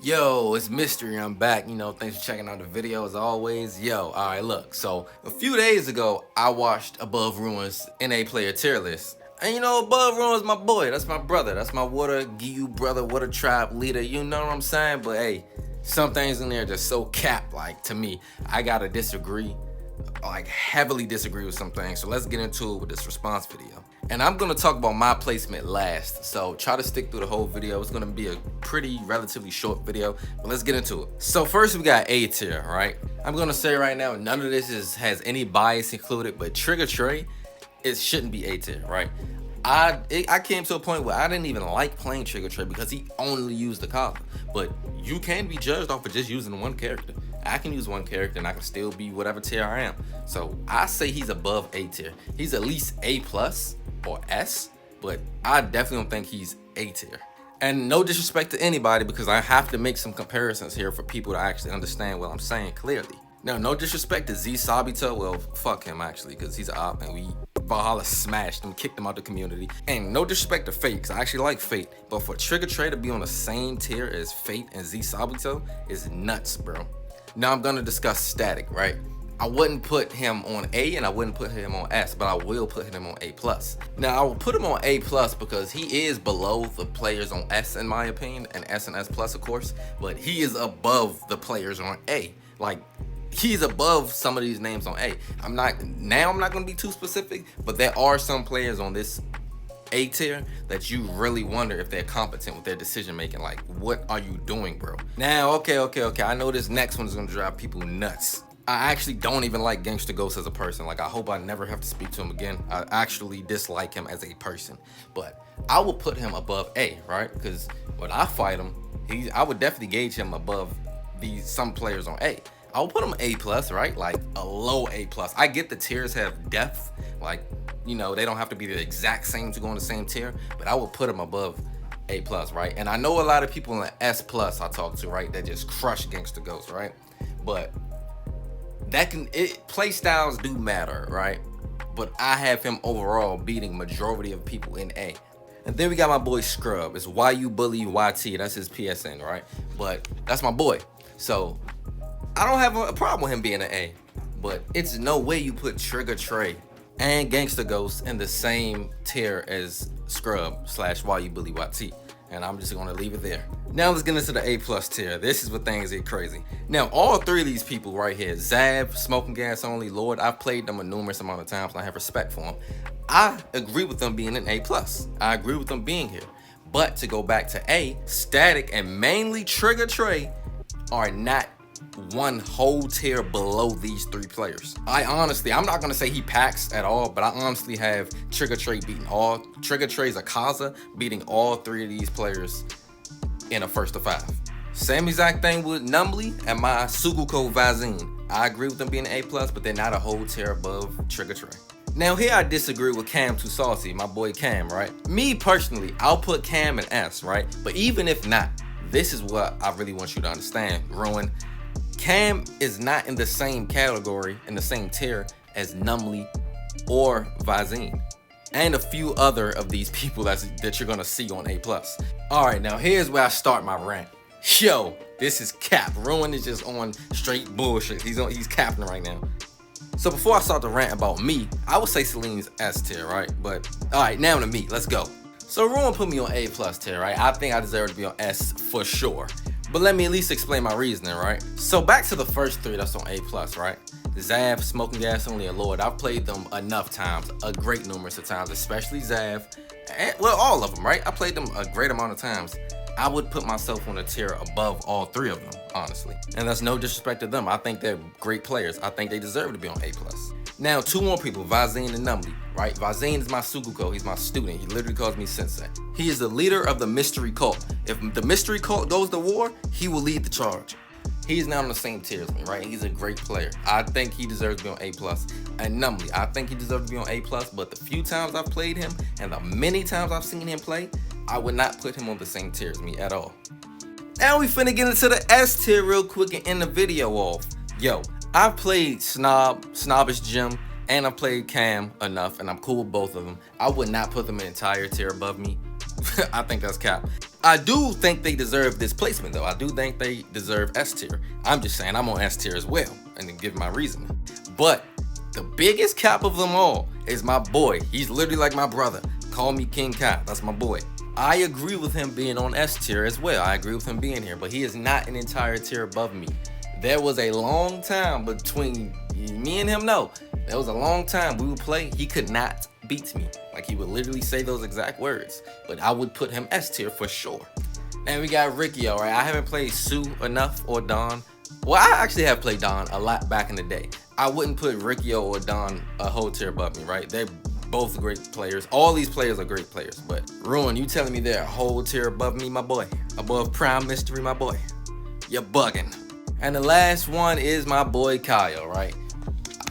Yo, it's Mystery. I'm back. Thanks for checking out the video as always. Alright, look. So, a few days ago, I watched Above Ruins NA player tier list. And Above Ruins my boy. That's my brother. That's my water goooo brother, water tribe leader. You know what I'm saying? But hey, some things in there just so cap, like, to me. I gotta disagree. Like, heavily disagree with some things. So let's get into it with this response video. And I'm gonna talk about my placement last, so try to stick through the whole video. It's gonna be a pretty relatively short video, but let's get into it. So first we got A tier, right? I'm gonna say right now, none of this has any bias included, but Trigger Trey, it shouldn't be A tier, right? I came to a point where I didn't even like playing Trigger Trey because he only used the collar. But you can be judged off of just using one character. I can use one character and I can still be whatever tier I am. So I say he's above A tier. He's at least A plus or S, but I definitely don't think he's A tier. And no disrespect to anybody, because I have to make some comparisons here for people to actually understand what I'm saying clearly. Now, no disrespect to Z Sabito, well, fuck him actually, because he's an op and we Valhalla smashed him, kicked him out the community. And no disrespect to Fate, because I actually like Fate, but for Trigger Trey to be on the same tier as Fate and Z Sabito is nuts, bro. Now I'm gonna discuss Static, right? I wouldn't put him on A and I wouldn't put him on S, but I will put him on A+. Now I will put him on A+ because he is below the players on S in my opinion, and S and S+, of course, but he is above the players on A. Like, he's above some of these names on A. I'm not gonna be too specific, but there are some players on this A tier that you really wonder if they're competent with their decision making. Like, what are you doing, bro? Now, okay. I know this next one is gonna drive people nuts. I actually don't even like Gangsta Ghost as a person. Like, I hope I never have to speak to him again. I actually dislike him as a person. But I will put him above A, right? Because when I fight him, I would definitely gauge him above some players on A. I will put him A+, right? Like a low A+. I get the tiers have depth. Like, they don't have to be the exact same to go on the same tier, but I would put him above A+, right? And I know a lot of people in the S+ I talk to, right, that just crush Gangsta Ghost, right? But play styles do matter, right? But I have him overall beating majority of people in A. And then we got my boy Scrub. It's YUBullyYT. That's his PSN, right? But that's my boy. So I don't have a problem with him being an A. But it's no way you put Trigger Trey and Gangsta Ghost in the same tier as Scrub / YUBullyYT. And I'm just gonna leave it there. Now let's get into the A+ tier. This is where things get crazy. Now, all three of these people right here, Zav, Smoking Gas Only, Lord, I've played them a numerous amount of times and I have respect for them. I agree with them being an A+. I agree with them being here. But to go back to A, Static and mainly Trigger Trey are not one whole tier below these three players. I'm not gonna say he packs at all, but I honestly have Trigger Trey's Akaza beating all three of these players in a 1st to 5. Same exact thing with Numbly and my Suguko Vazine. I agree with them being an A+, but they're not a whole tier above Trigger Trey. Now here I disagree with Cam Too Saucy, my boy Cam, right? Me personally, I'll put Cam in S, right? But even if not, this is what I really want you to understand, Ruin. Cam is not in the same category, in the same tier as Numbly or Vazine, and a few other of these people that you're gonna see on A+. All right, now here's where I start my rant. Yo, this is cap. Ruin is just on straight bullshit. He's capping right now. So before I start the rant about me, I would say Celine's S tier, right? But all right, now to me, let's go. So Ruin put me on A+ tier, right? I think I deserve to be on S for sure. But let me at least explain my reasoning, right? So back to the first three that's on A+, right? Zav, Smoking Gas Only, and Lord. I've played them enough times, a great numerous of times, especially Zav. And, well, all of them, right? I played them a great amount of times. I would put myself on a tier above all three of them, honestly. And that's no disrespect to them. I think they're great players. I think they deserve to be on A+. Now, two more people, Vazine and Numbly, right? Vazine is my Suguko. He's my student. He literally calls me sensei. He is the leader of the mystery cult. If the mystery cult goes to war, he will lead the charge. He's now on the same tier as me, right? He's a great player. I think he deserves to be on A+. And Numbly, I think he deserves to be on A+, but the few times I've played him and the many times I've seen him play, I would not put him on the same tier as me at all. Now we finna get into the S tier real quick and end the video off. Yo, I've played Snobbish Jim, and I've played Cam enough, and I'm cool with both of them. I would not put them an entire tier above me. I think that's cap. I do think they deserve this placement though. I do think they deserve S tier. I'm just saying I'm on S tier as well, and then give my reason. But the biggest cap of them all is my boy. He's literally like my brother. Call me King Kai. That's my boy. I agree with him being on S tier as well. I agree with him being here, but he is not an entire tier above me. There was a long time between me and him. No, there was a long time we would play. He could not beat me. Like, he would literally say those exact words. But I would put him S tier for sure. And we got Ricky, all right. I haven't played Sue enough or Don. Well, I actually have played Don a lot back in the day. I wouldn't put Rikio or Don a whole tier above me, right? They're both great players. All these players are great players. But Ruin, you telling me they're a whole tier above me, my boy? Above Prime Mystery, my boy? You're bugging. And the last one is my boy Kyle, right?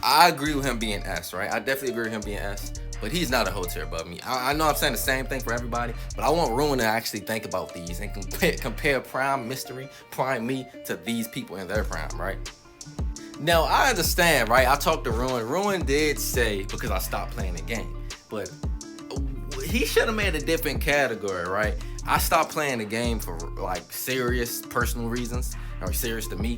I agree with him being S, right? I definitely agree with him being S. But he's not a whole tier above me. I know I'm saying the same thing for everybody, but I want Ruin to actually think about these and compare Prime Mystery, Prime Me to these people in their prime, right? Now, I understand, right? I talked to Ruin. Ruin did say, because I stopped playing the game, but he should have made a different category, right? I stopped playing the game for like serious personal reasons, or serious to me.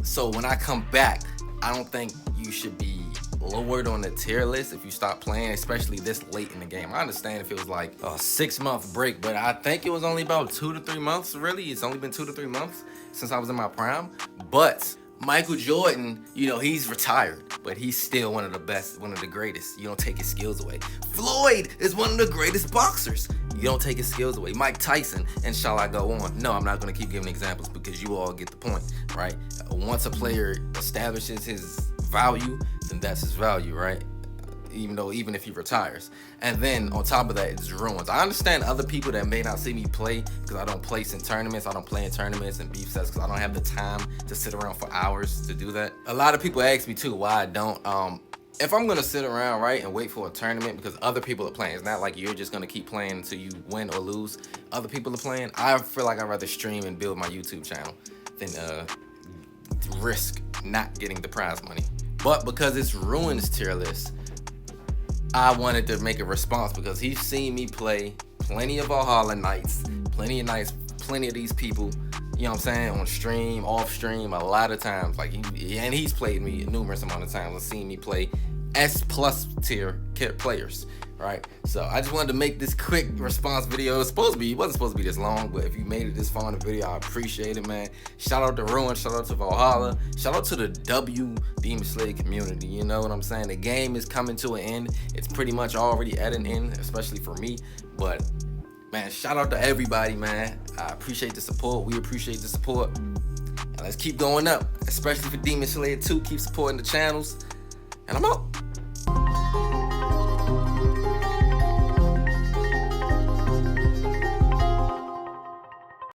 So when I come back, I don't think you should be lowered on the tier list if you stop playing, especially this late in the game. I understand if it was like a 6-month break, but I think it was only about 2 to 3 months, really. It's only been 2 to 3 months since I was in my prime. But Michael Jordan, you know, he's retired, but he's still one of the best, one of the greatest. You don't take his skills away. Floyd is one of the greatest boxers. You don't take his skills away. Mike Tyson, and shall I go on? No, I'm not going to keep giving examples because you all get the point, right? Once a player establishes his value, then that's his value, right? Even if he retires. And then on top of that, it's Ruins. I understand other people that may not see me play because I don't place in tournaments. I don't play in tournaments and beef sets because I don't have the time to sit around for hours to do that. A lot of people ask me too why I don't. If I'm gonna sit around, right, and wait for a tournament because other people are playing, it's not like you're just gonna keep playing until you win or lose. Other people are playing. I feel like I'd rather stream and build my YouTube channel than risk not getting the prize money. But because it's Ruin's tier list, I wanted to make a response because he's seen me play plenty of Valhalla nights, plenty of these people, you know what I'm saying, on stream, off stream, a lot of times. Like, he's played me numerous amount of times and seen me play S+ tier players, right? So I just wanted to make this quick response video. It wasn't supposed to be this long, but if you made it this far in the video, I appreciate it, man. Shout out to Ruin, shout out to Valhalla, shout out to the Demon Slayer community. You know what I'm saying? The game is coming to an end. It's pretty much already at an end, especially for me. But man, shout out to everybody, man. I appreciate the support. We appreciate the support. And let's keep going up, especially for Demon Slayer 2. Keep supporting the channels. And I'm out.